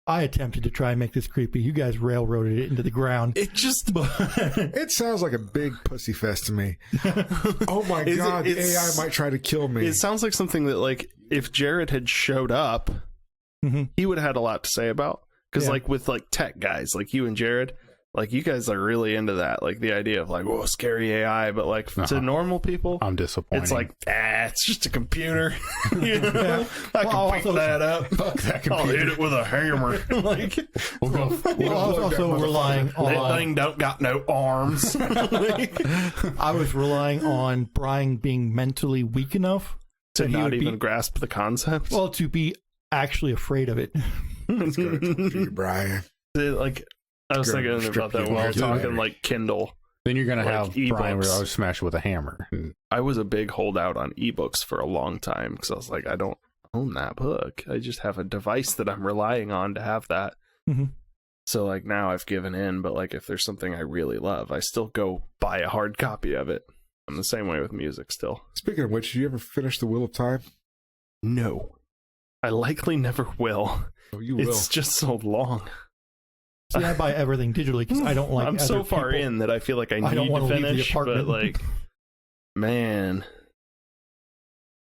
I attempted to try and make this creepy. You guys railroaded it into the ground. It just It sounds like a big pussy fest to me. Oh my god, the AI might try to kill me. It sounds like something that, like, if Jared had showed up, Mhm. he would have had a lot to say about. Because, Yeah. like, with like tech guys, like you and Jared, like you guys are really into that, like the idea of like, whoa, scary AI. But like to normal people, I'm disappointed. it's like, it's just a computer. You know? Yeah. I can Well, pick also- that up. fuck that I'll hit computer. it with a hammer. Like, We'll go. Well, I was also relying that on. thing don't got no arms. Like, I was relying on Brian being mentally weak enough to that he not would even be, grasp the concept. well, to be actually afraid of it. It's gonna torture you, Brian. Like, I was Gonna thinking strip about that you when we were of your talking battery. like Kindle. Then you're gonna like have Brian ebooks. where I was smashed with a hammer. I was a big holdout on ebooks for a long time because I was like, I don't own that book. I just have a device that I'm relying on to have that. Mhm. So like now I've given in, but like if there's something I really love, I still go buy a hard copy of it. I'm the same way with music still. Speaking of which, did you ever finish The Wheel of Time? No, I likely never will. Oh, you will. It's just so long. See, I buy everything digitally because I don't like. I'm so other far people. in that I feel like I I don't need wanna to leave the finish, but apartment. like, man,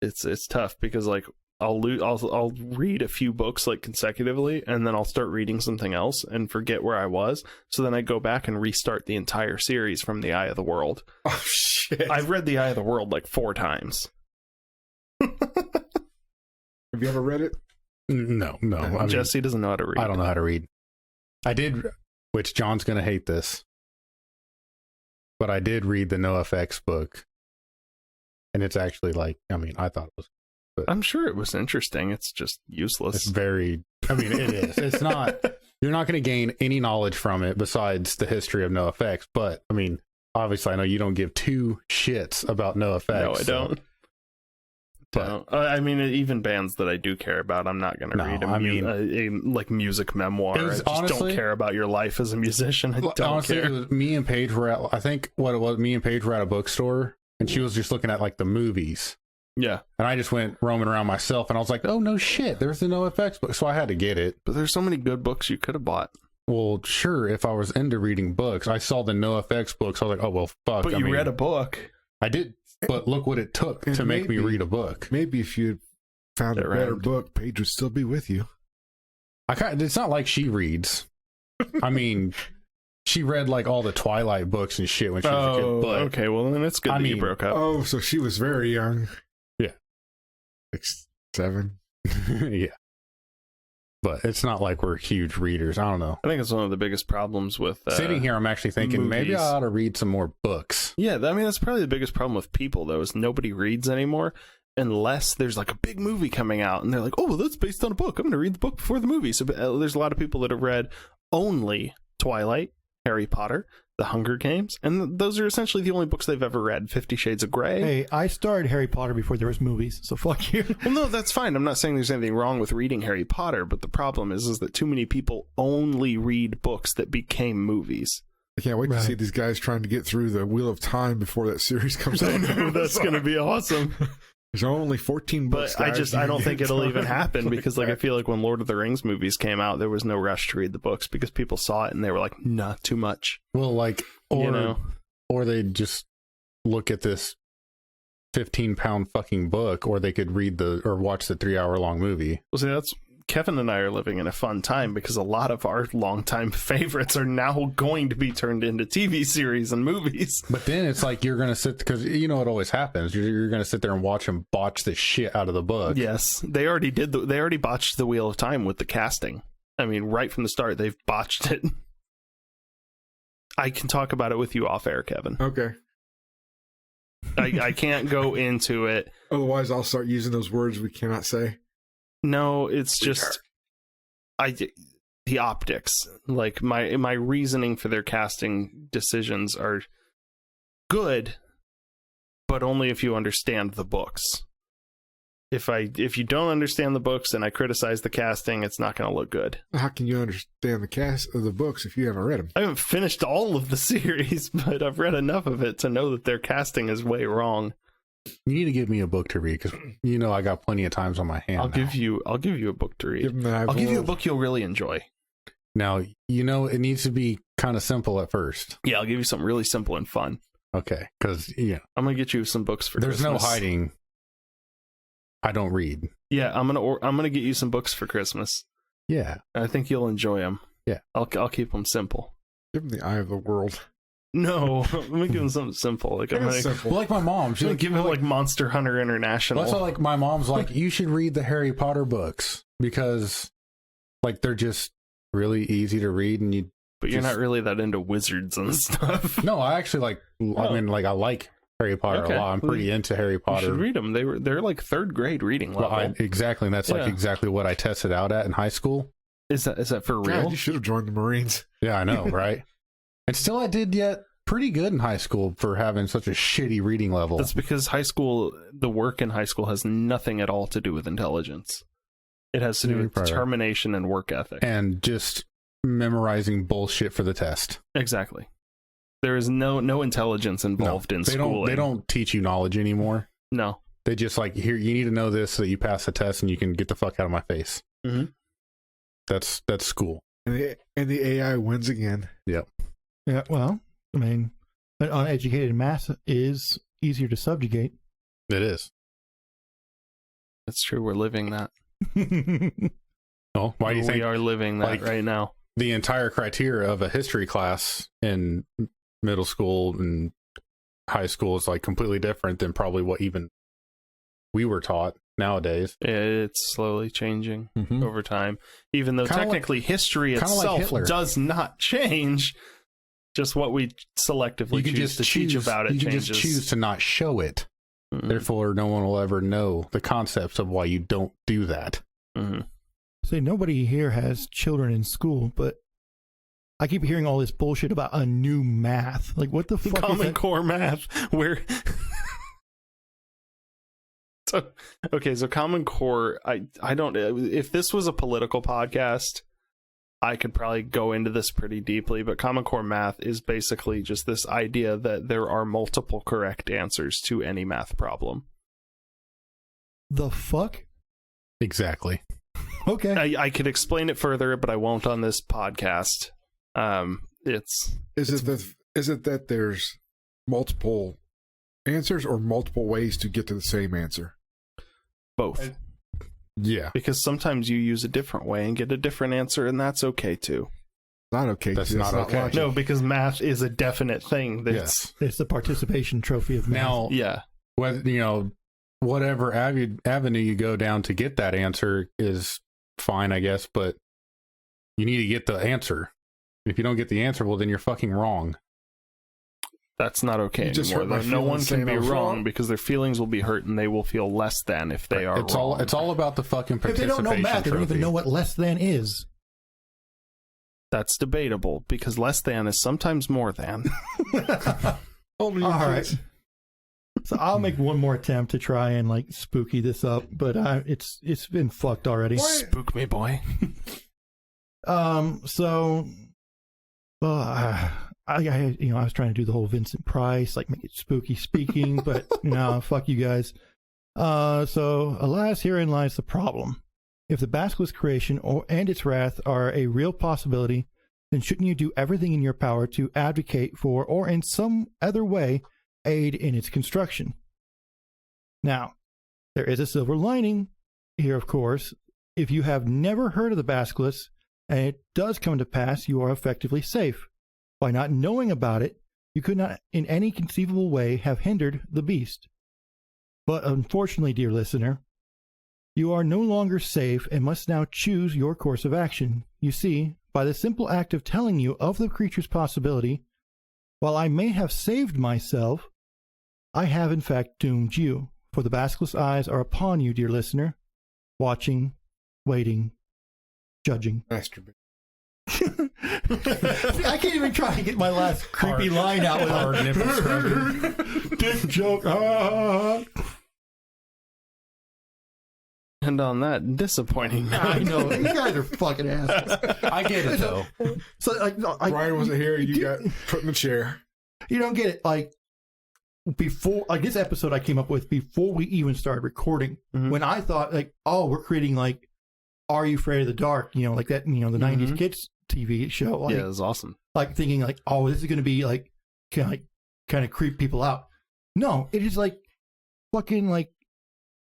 it's tough because like I'll read a few books like consecutively, and then I'll start reading something else and forget where I was. So then I go back and restart the entire series from The Eye of the World. Oh shit! I've read The Eye of the World like 4 times. Have you ever read it? No. I mean, Jesse doesn't know how to read. I don't know how to read. I did, which John's gonna hate this, but I did read the NoFX book, and it's actually like, I mean, I thought it was. I'm sure it was interesting. It's just useless. It's very. I mean, it is. It's not. You're not going to gain any knowledge from it besides the history of NoFX. But I mean, obviously, I know you don't give 2 shits about NoFX. No, I don't. But No. I mean, even bands that I do care about, I'm not going to No, read I mean- a like music memoir. It I was just honestly- don't care about your life as a musician. I don't honestly, care. it was me and Paige were at. I think what it was. Me and Paige were at a bookstore, and she was just looking at like the movies. Yeah, And I just went roaming around myself, and I was like, "Oh no, shit! There's the NoFX book." So I had to get it. but there's so many good books you could have bought. Well, sure. If I was into reading books, I saw the NoFX books. I was like, "Oh well, fuck." But I you mean, read a book. I did, but look what it took And to make me maybe- read a book. Maybe if you found a That better rhymed. book, Paige would still be with you. It's not like she reads. I mean, she read like all the Twilight books and shit when she was a kid. But okay. Well, then it's good I that you mean, broke up. Oh, so she was very young. Yeah. 6, 7. yeah, but it's not like we're huge readers. I don't know. I think it's one of the biggest problems with Sitting here, I'm actually thinking maybe movies. I ought to read some more books. Yeah, I mean that's probably the biggest problem with people though is nobody reads anymore unless there's like a big movie coming out and they're like, oh, well, that's based on a book. I'm going to read the book before the movie. So there's a lot of people that have read only Twilight, Harry Potter, The Hunger Games, and those are essentially the only books they've ever read. 50 Shades of Grey. Hey, I started Harry Potter before there was movies, so fuck you. Well, no, that's fine. I'm not saying there's anything wrong with reading Harry Potter, but the problem is that too many people only read books that became movies. I can't wait to see these guys trying to get through the Wheel of Time before that series comes out. I know, that's going to be awesome. There's only 14 books. But I don't think it'll even happen because I feel like when Lord of the Rings movies came out, there was no rush to read the books because people saw it and they were like, nah, too much. Well, or they just look at this 15-pound fucking book, or they could read or watch the 3-hour-long movie. Well, see, Kevin and I are living in a fun time because a lot of our longtime favorites are now going to be turned into TV series and movies. But then it's like you're going to sit, because you know it always happens. You're going to sit there and watch them botch the shit out of the book. Yes, they already did. They already botched the Wheel of Time with the casting. I mean, right from the start, they've botched it. I can talk about it with you off air, Kevin. Okay. I can't go into it. Otherwise, I'll start using those words we cannot say. No, it's just the optics. Like my reasoning for their casting decisions are good, but only if you understand the books. If you don't understand the books and I criticize the casting, it's not going to look good. How can you understand the cast of the books if you haven't read them? I haven't finished all of the series, but I've read enough of it to know that their casting is way wrong. You need to give me a book to read because you know I got plenty of times on my hand. I'll give you a book to read. I'll give you a book you'll really enjoy. Now, you know it needs to be kind of simple at first. Yeah, I'll give you something really simple and fun. Okay, because I'm gonna get you some books for There's Christmas. no hiding. I don't read. Yeah, I'm gonna get you some books for Christmas. Yeah, I think you'll enjoy them. Yeah, I'll keep them simple. Give them the Eye of the World. No, let me give them something simple. Like simple. Well, like my mom, she'll give them like Monster Hunter International. That's why, like my mom's like, you should read the Harry Potter books because, like, they're just really easy to read, and you. But you're not really that into wizards and stuff. No, I actually like. I mean, like I like Harry Potter a lot. I'm pretty into Harry Potter. You should read them. They're like third grade reading level. Well, exactly, and that's like exactly what I tested out at in high school. Is that for real? God, you should have joined the Marines. Yeah, I know, right? And still, I did pretty good in high school for having such a shitty reading level. That's because the work in high school has nothing at all to do with intelligence. It has to do with determination and work ethic. And just memorizing bullshit for the test. Exactly. There is no intelligence involved in schooling. They don't teach you knowledge anymore. No. They just like, here, you need to know this so that you pass the test and you can get the fuck out of my face. Mm-hmm. That's school. And the AI wins again. Yep. Yeah, well, I mean, an uneducated mass is easier to subjugate. It is. That's true. We're living that. Oh, why do you think we are living that right now? The entire criteria of a history class in middle school and high school is like completely different than probably what even we were taught nowadays. It's slowly changing over time, even though technically history itself does not change. Just what we selectively choose to teach about it changes. You can just choose to not show it. Mm-hmm. Therefore, no one will ever know the concepts of why you don't do that. Mm-hmm. See, nobody here has children in school, but I keep hearing all this bullshit about a new math. Like, what the fuck Common is that? Core math, where... So Common Core, I don't... If this was a political podcast, I could probably go into this pretty deeply, but Common Core math is basically just this idea that there are multiple correct answers to any math problem. The fuck? Exactly. Okay. I could explain it further, but I won't on this podcast. Is it that there's multiple answers or multiple ways to get to the same answer? Both. Yeah. Because sometimes you use a different way and get a different answer, and that's okay too. Not okay. That's not okay. Logic. No, because math is a definite thing. It's the participation trophy of math. Now, yeah. Whether, whatever avenue you go down to get that answer is fine, I guess, but you need to get the answer. If you don't get the answer, well, then you're fucking wrong. That's not okay anymore. No one can be wrong because their feelings will be hurt and they will feel less than if they are wrong. It's all about the fucking participation If they don't know math, they don't even know what less than is. That's debatable because less than is sometimes more than. All right. So I'll make one more attempt to try and like spooky this up, but it's been fucked already. Spook me, boy. I was trying to do the whole Vincent Price, like make it spooky speaking, but no, fuck you guys. So alas, herein lies the problem. If the basilisk creation and its wrath are a real possibility, then shouldn't you do everything in your power to advocate for, or in some other way, aid in its construction? Now, there is a silver lining here, of course. If you have never heard of the basilisk, and it does come to pass, you are effectively safe. By not knowing about it, you could not in any conceivable way have hindered the beast. But unfortunately, dear listener, you are no longer safe and must now choose your course of action. You see, by the simple act of telling you of the creature's possibility, while I may have saved myself, I have in fact doomed you, for the basilisk's eyes are upon you, dear listener, watching, waiting, judging. Masturbate. I can't even try to get my last creepy line out without nipple scrubbing. dick joke. And on that disappointing note, I know you guys are fucking assholes. I get it though. So like, Brian wasn't here. You got put in the chair. You don't get it. Like before, like this episode I came up with before we even started recording. Mhm. When I thought like, oh, we're creating like, Are You Afraid of the Dark? You know, like that. You know, the '90s kids TV show. Like, yeah, it was awesome. like thinking like, oh, this is going to be like kind of creep people out. No, it is like fucking like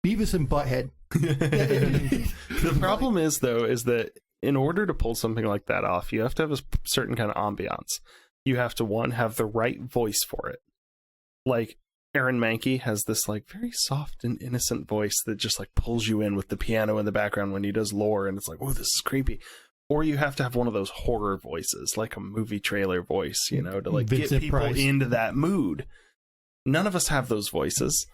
Beavis and Butthead. The problem is that in order to pull something like that off, you have to have a certain kind of ambiance. You have to, one, have the right voice for it. Like Aaron Mahnke has this like very soft and innocent voice that just like pulls you in with the piano in the background when he does lore, and it's like, oh, this is creepy. Or you have to have one of those horror voices, like a movie trailer voice, you know, to like Vincent get people Price. into that mood. None of us have those voices.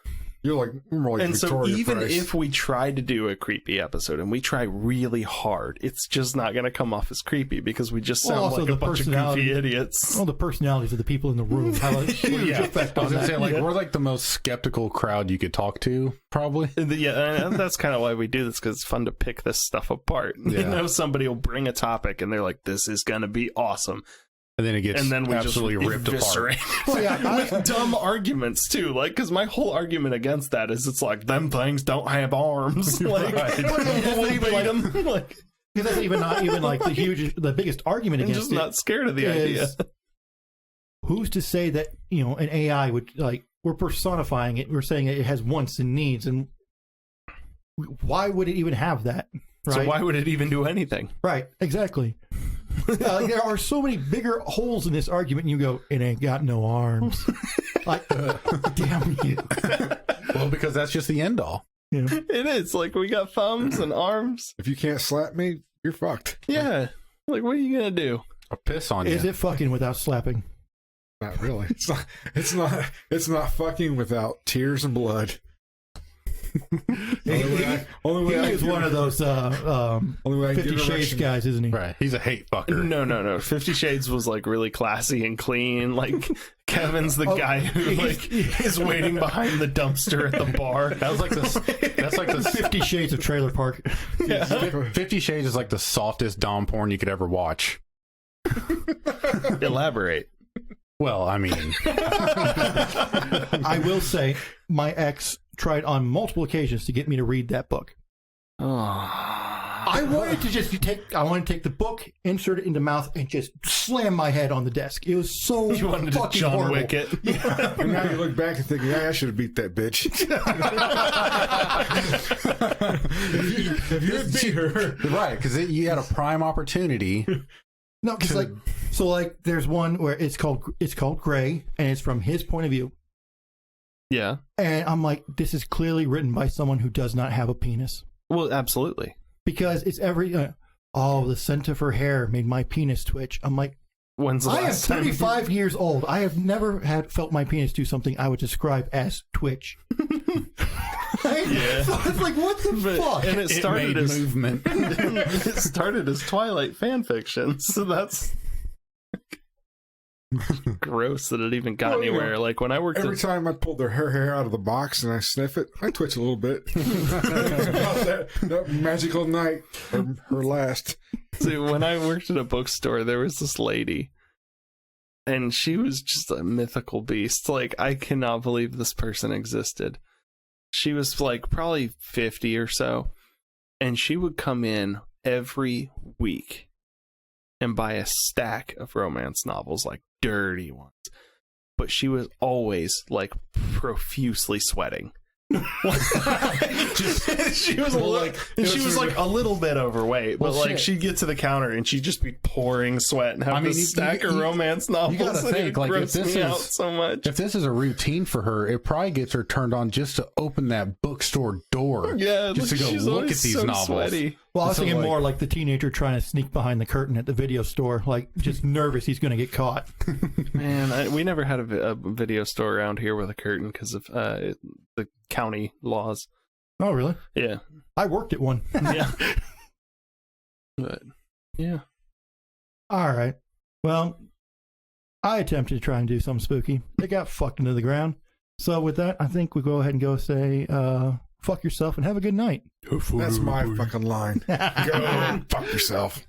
You're like more like And Victoria so even Price. if we try to do a creepy episode and we try really hard, it's just not going to come off as creepy because we just sound also like the a bunch of goofy idiots. Well, the personalities of the people in the room have a huge effect I on was gonna that. say, like, we're like the most skeptical crowd you could talk to, probably. Yeah, and that's kind of why we do this, because it's fun to pick this stuff apart. You Yeah. know, somebody will bring a topic and they're like, this is going to be awesome. And then it gets And then we absolutely just ripped apart. eviscerate. Well, yeah, With dumb arguments too, like, because my whole argument against that is it's like, them things don't have arms. Like, Right. we'll beat them. Like, because that's not even like the biggest argument I'm against just not scared of the idea. is, who's to say that, you know, an AI would, like, we're personifying it, we're saying it has wants and needs, and why would it even have that? Right? So why would it even do anything? Right, exactly. There are so many bigger holes in this argument, and you go, it ain't got no arms. Like, damn you. Well, because that's just the end all. You know? It is. Like, we got thumbs and arms. if you can't slap me, you're fucked. Yeah. Like, what are you going to do? I'll piss on Is you. it fucking without slapping? Not really. It's not fucking without tears and blood. Only way I He is can- one of those only way I can 50 get Shades erection. guys, isn't he? Right. He's a hate fucker. No. 50 Shades was like really classy and clean. Like Kevin's the guy who like is waiting behind the dumpster at the bar. That was like the. That's like the. 50 Shades of Trailer Park. 50 Shades is like the softest dom porn you could ever watch. Elaborate. Well, I mean, I will say, my ex tried on multiple occasions to get me to read that book. Oh. I wanted to take the book, insert it into mouth, and just slam my head on the desk. It was so You wanted to fucking John horrible. Wick it. And now you look back and think, yeah, I should have beat that bitch. if you had beat her. right? Because you had a prime opportunity. No, because there's one where it's called Gray, and it's from his point of view. Yeah. And I'm like, this is clearly written by someone who does not have a penis. Well, absolutely. Because it's the scent of her hair made my penis twitch. I'm like, When's the I am last time? 35 years old. I have never felt my penis do something I would describe as twitch. Yeah. So it's like, what the fuck? And it started made as movement. it started as Twilight fan fiction, so that's gross that it even got Well, you know, anywhere. Like when I worked Every at time I pull their hair out of the box and I sniff it, I twitch a little bit. that magical night, her last. See, when I worked at a bookstore, there was this lady And she was just a mythical beast. Like, I cannot believe this person existed. She was like probably 50 or so. And she would come in every week and buy a stack of romance novels, like dirty ones. But she was always like profusely sweating. She was like a little bit overweight, but like she'd get to the counter and she'd just be pouring sweat and have this stack of romance novels. You gotta think, like, if this is so much. If this is a routine for her, it probably gets her turned on just to open that bookstore door. Yeah, just to go look at these novels. Sweaty. Well, I was thinking more like the teenager trying to sneak behind the curtain at the video store, like just nervous he's going to get caught. Man, we never had a video store around here with a curtain because of the county laws. Oh, really? Yeah. I worked at one. Yeah. But, yeah. All right. Well, I attempted to try and do something spooky. It got fucked into the ground. So with that, I think we go ahead and go say, fuck yourself and have a good night. That's my fucking line. Go fuck yourself.